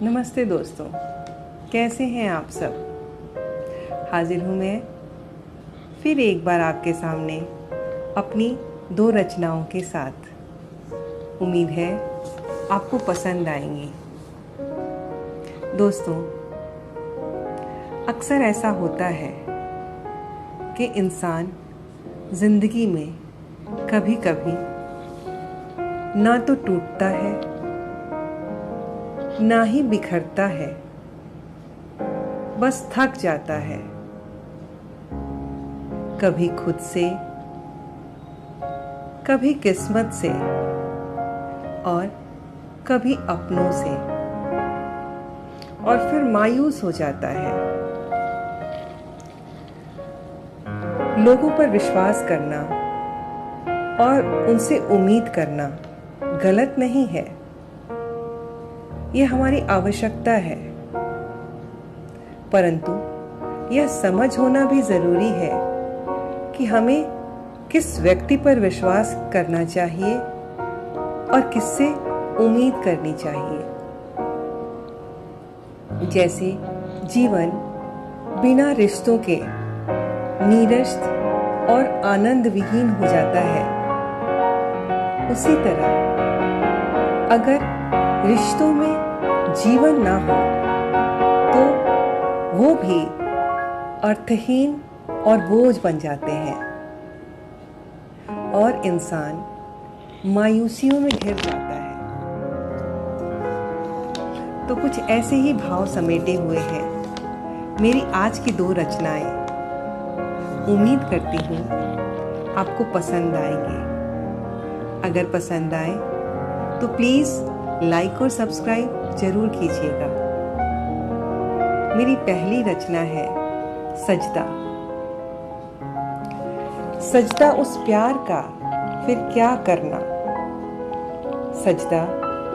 नमस्ते दोस्तों, कैसे हैं आप सब। हाजिर हूँ मैं फिर एक बार आपके सामने अपनी 2 रचनाओं के साथ। उम्मीद है आपको पसंद आएंगी। दोस्तों, अक्सर ऐसा होता है कि इंसान ज़िंदगी में कभी कभी ना तो टूटता है ना ही बिखरता है, बस थक जाता है। कभी खुद से, कभी किस्मत से और कभी अपनों से, और फिर मायूस हो जाता है। लोगों पर विश्वास करना और उनसे उम्मीद करना गलत नहीं है, यह हमारी आवश्यकता है। परंतु यह समझ होना भी जरूरी है कि हमें किस व्यक्ति पर विश्वास करना चाहिए और किससे उम्मीद करनी चाहिए। जैसे जीवन बिना रिश्तों के नीरस और आनंद विहीन हो जाता है, उसी तरह अगर रिश्तों में जीवन ना हो तो वो भी अर्थहीन और बोझ बन जाते हैं और इंसान मायूसियों में घिर जाता है। तो कुछ ऐसे ही भाव समेटे हुए हैं मेरी आज की 2 रचनाएं। उम्मीद करती हूँ आपको पसंद आएंगे। अगर पसंद आए तो प्लीज़ लाइक और सब्सक्राइब जरूर कीजिएगा। मेरी पहली रचना है सजदा। सजदा उस प्यार का फिर क्या करना, सजदा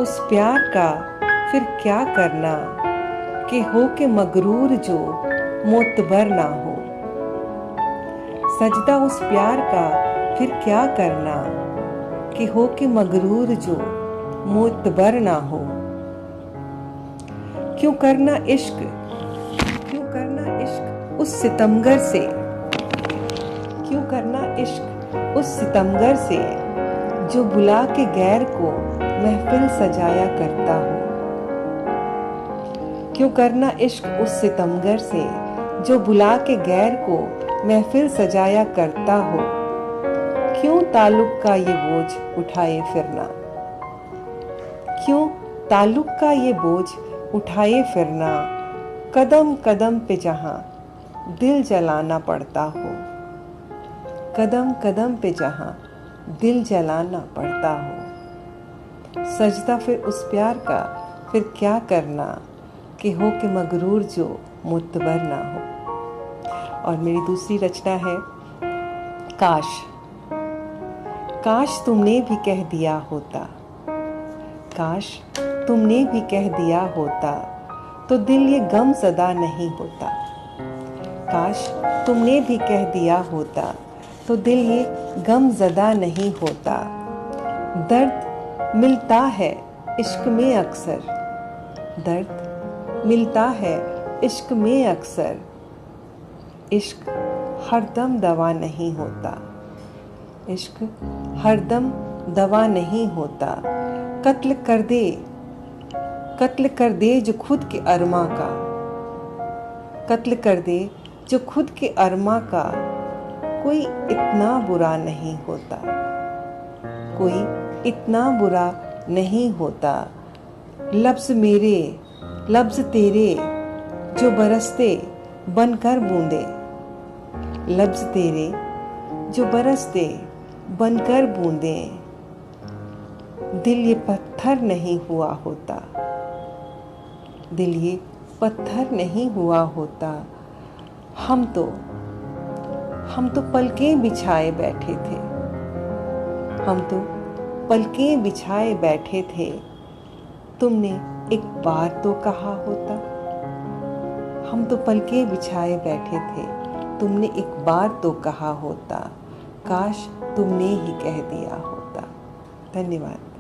उस प्यार का फिर क्या करना कि हो के मगरूर जो मोतबर ना हो। सजदा उस प्यार का फिर क्या करना कि हो के मगरूर जो मोतबर ना हो। क्यों करना इश्क उस सितमगर से, क्यों करना इश्क उस सितमगर से जो बुला के गैर को महफिल सजाया करता हो। क्यों करना इश्क उस सितमगर से जो बुला के गैर को महफिल सजाया करता हो। क्यों ताल्लुक का ये बोझ उठाए फिरना, क्यों ताल्लुक का ये बोझ उठाए फिरना, कदम कदम पे जहां दिल जलाना पड़ता हो। कदम कदम पे जहां दिल जलाना पड़ता हो। सजदा फिर उस प्यार का फिर क्या करना कि हो के मगरूर जो मुतबर ना हो। और मेरी दूसरी रचना है काश। काश तुमने भी कह दिया होता, काश तुमने भी कह दिया होता तो दिल ये गम ज़दा नहीं होता। काश तुमने भी कह दिया होता तो दिल ये गम ज़दा नहीं होता। दर्द मिलता है इश्क में अक्सर, दर्द मिलता है इश्क में अक्सर। इश्क हरदम दवा नहीं होता, इश्क हरदम दवा नहीं होता। कत्ल कर दे जो खुद के अरमा का, कत्ल कर दे जो खुद के अरमा का। कोई इतना बुरा नहीं होता, कोई इतना बुरा नहीं होता। लफ्ज़ मेरे लफ्ज़ तेरे जो बरसते बनकर बूंदे, लफ्ज़ तेरे जो बरसते बनकर बूंदे। दिल ये पत्थर नहीं हुआ होता, दिल ये पत्थर नहीं हुआ होता। हम तो पलकें बिछाए बैठे थे, हम तो पलकें बिछाए बैठे थे। तुमने एक बार तो कहा होता, हम तो पलकें बिछाए बैठे थे। तुमने एक बार तो कहा होता, काश तुमने ही कह दिया होता। धन्यवाद।